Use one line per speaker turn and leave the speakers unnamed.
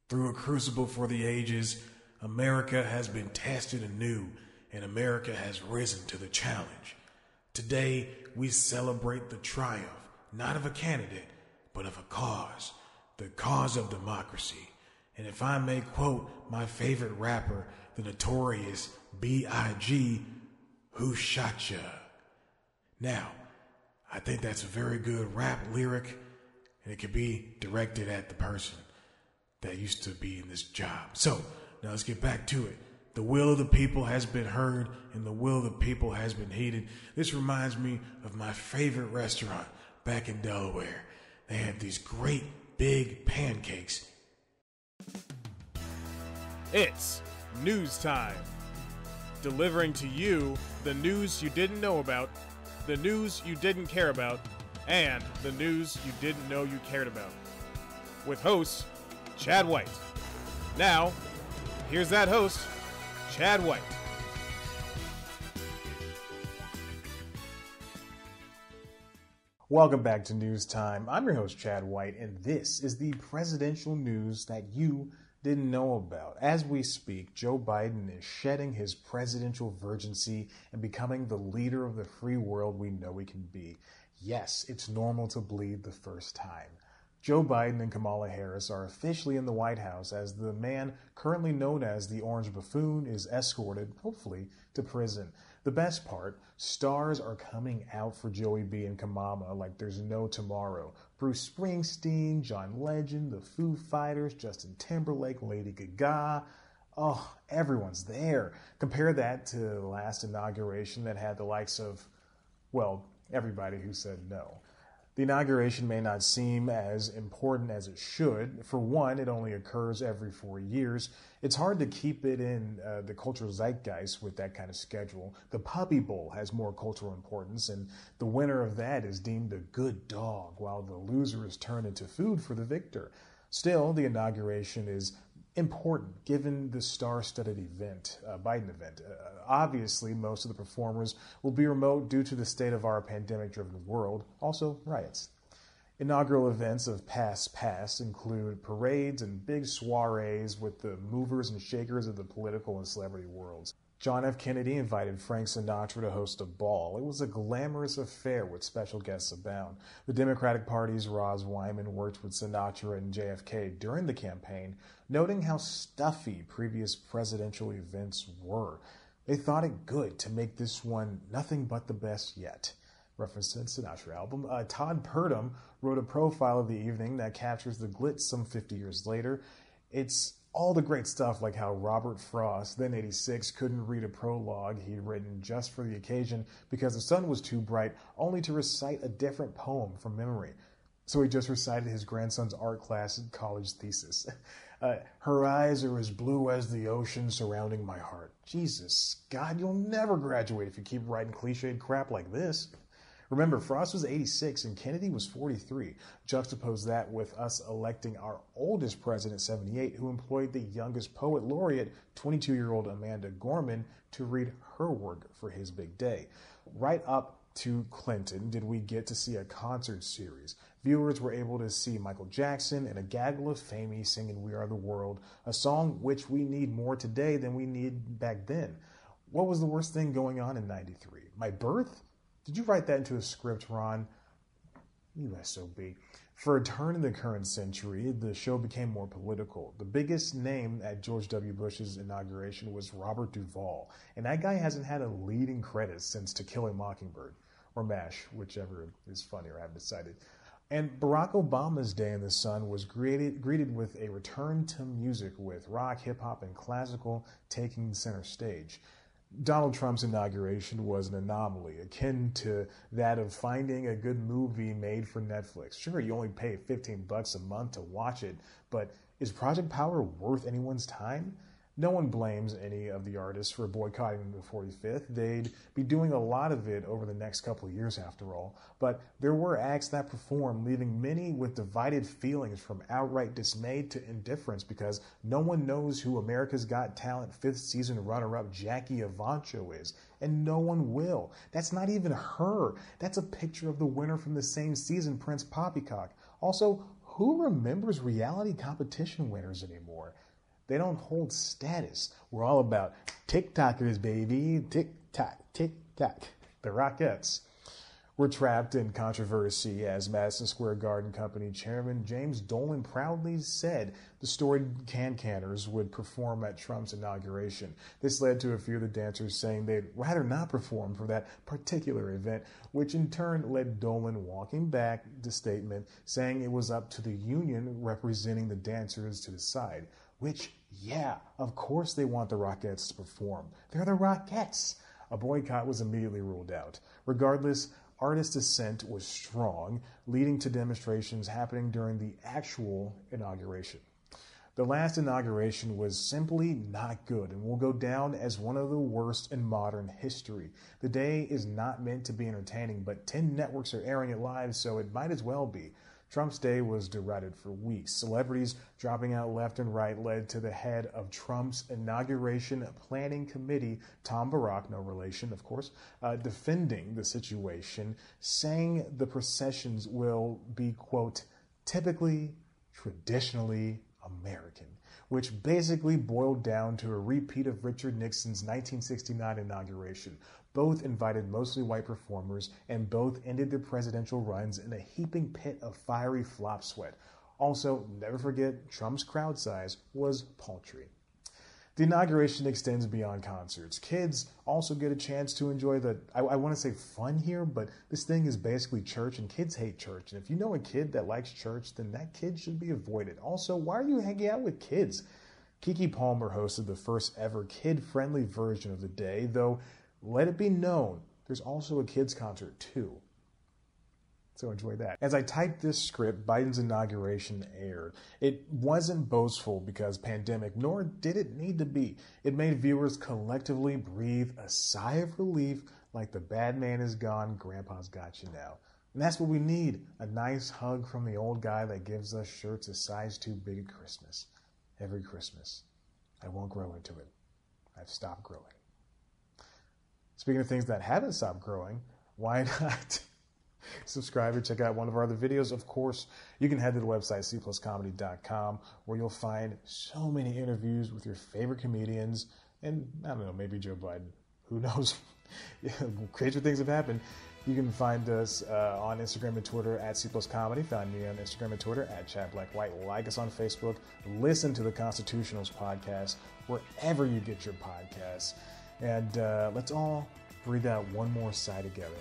Through a crucible for the ages, America has been tested anew, and America has risen to the challenge. Today, we celebrate the triumph, not of a candidate, but of a cause, the cause of democracy. And if I may quote my favorite rapper, the notorious B.I.G., who shot ya? Now, I think that's a very good rap lyric, and it could be directed at the person that used to be in this job. So, now let's get back to it. The will of the people has been heard, and the will of the people has been heeded. This reminds me of my favorite restaurant back in Delaware. They have these great big pancakes.
It's news time. Delivering to you the news you didn't know about, the news you didn't care about, and the news you didn't know you cared about. With host, Chad White. Now, here's that host, Chad White.
Welcome back to News Time. I'm your host, Chad White, and this is the presidential news that you didn't know about. As we speak, Joe Biden is shedding his presidential virgincy and becoming the leader of the free world we know he can be. Yes, it's normal to bleed the first time. Joe Biden and Kamala Harris are officially in the White House as the man currently known as the Orange Buffoon is escorted, hopefully, to prison. The best part, stars are coming out for Joey B and Kamala like there's no tomorrow. Bruce Springsteen, John Legend, the Foo Fighters, Justin Timberlake, Lady Gaga. Oh, everyone's there. Compare that to the last inauguration that had the likes of, well, everybody who said no. The inauguration may not seem as important as it should. For one, it only occurs every 4 years. It's hard to keep it in the cultural zeitgeist with that kind of schedule. The Puppy Bowl has more cultural importance, and the winner of that is deemed a good dog, while the loser is turned into food for the victor. Still, the inauguration is important given the star-studded Biden event. Obviously, most of the performers will be remote due to the state of our pandemic-driven world, also riots. Inaugural events of past include parades and big soirees with the movers and shakers of the political and celebrity worlds. John F. Kennedy invited Frank Sinatra to host a ball. It was a glamorous affair with special guests abound. The Democratic Party's Roz Wyman worked with Sinatra and JFK during the campaign, noting how stuffy previous presidential events were. They thought it good to make this one nothing but the best yet. Reference to the Sinatra album. Todd Purdom wrote a profile of the evening that captures the glitz some 50 years later. It's all the great stuff like how Robert Frost, then 86, couldn't read a prologue he'd written just for the occasion because the sun was too bright, only to recite a different poem from memory. So he just recited his grandson's art class college thesis. Her eyes are as blue as the ocean surrounding my heart. Jesus, God, you'll never graduate if you keep writing cliched crap like this. Remember, Frost was 86 and Kennedy was 43. Juxtapose that with us electing our oldest president, 78, who employed the youngest poet laureate, 22-year-old Amanda Gorman, to read her work for his big day. Right up to Clinton did we get to see a concert series. Viewers were able to see Michael Jackson and a gaggle of famies singing We Are the World, a song which we need more today than we need back then. What was the worst thing going on in 93? My birth? Did you write that into a script, Ron? You SOB. For a turn in the current century, the show became more political. The biggest name at George W. Bush's inauguration was Robert Duvall, and that guy hasn't had a leading credit since To Kill a Mockingbird, or MASH, whichever is funnier, I haven't decided. And Barack Obama's day in the sun was greeted with a return to music, with rock, hip-hop, and classical taking center stage. Donald Trump's inauguration was an anomaly, akin to that of finding a good movie made for Netflix. Sure, you only pay $15 a month to watch it, but is Project Power worth anyone's time? No one blames any of the artists for boycotting the 45th. They'd be doing a lot of it over the next couple of years, after all. But there were acts that performed, leaving many with divided feelings from outright dismay to indifference because no one knows who America's Got Talent 5th season runner-up Jackie Avancho is. And no one will. That's not even her. That's a picture of the winner from the same season, Prince Poppycock. Also, Who remembers reality competition winners anymore? They don't hold status. We're all about TikTokers, baby. Tick-tock, tick-tock. The Rockettes were trapped in controversy as Madison Square Garden Company chairman James Dolan proudly said the storied can-canners would perform at Trump's inauguration. This led to a few of the dancers saying they'd rather not perform for that particular event, which in turn led Dolan walking back the statement, saying it was up to the union representing the dancers to decide. Which, yeah, of course they want the Rockettes to perform. They're the Rockettes. A boycott was immediately ruled out. Regardless, artist dissent was strong, leading to demonstrations happening during the actual inauguration. The last inauguration was simply not good and will go down as one of the worst in modern history. The day is not meant to be entertaining, but 10 networks are airing it live, so it might as well be. Trump's day was derided for weeks. Celebrities dropping out left and right led to the head of Trump's inauguration planning committee, Tom Barack, no relation, of course, defending the situation, saying the processions will be, quote, typically, traditionally American, which basically boiled down to a repeat of Richard Nixon's 1969 inauguration. Both invited mostly white performers, and both ended their presidential runs in a heaping pit of fiery flop sweat. Also, never forget, Trump's crowd size was paltry. The inauguration extends beyond concerts. Kids also get a chance to enjoy I want to say fun here, but this thing is basically church, and kids hate church. And if you know a kid that likes church, then that kid should be avoided. Also, why are you hanging out with kids? Keke Palmer hosted the first ever kid-friendly version of the day, though let it be known, there's also a kids concert too. So enjoy that. As I typed this script, Biden's inauguration aired. It wasn't boastful because pandemic, nor did it need to be. It made viewers collectively breathe a sigh of relief like the bad man is gone, grandpa's got you now. And that's what we need, a nice hug from the old guy that gives us shirts a size too big at Christmas. Every Christmas. I won't grow into it. I've stopped growing. Speaking of things that haven't stopped growing, why not subscribe or check out one of our other videos? Of course, you can head to the website cpluscomedy.com, where you'll find so many interviews with your favorite comedians and, I don't know, maybe Joe Biden. Who knows? Crazier things have happened. You can find us on Instagram and Twitter at cpluscomedy. Find me on Instagram and Twitter at ChadBlackWhite. Like us on Facebook. Listen to the Constitutionals podcast wherever you get your podcasts. And let's all breathe out one more sigh together.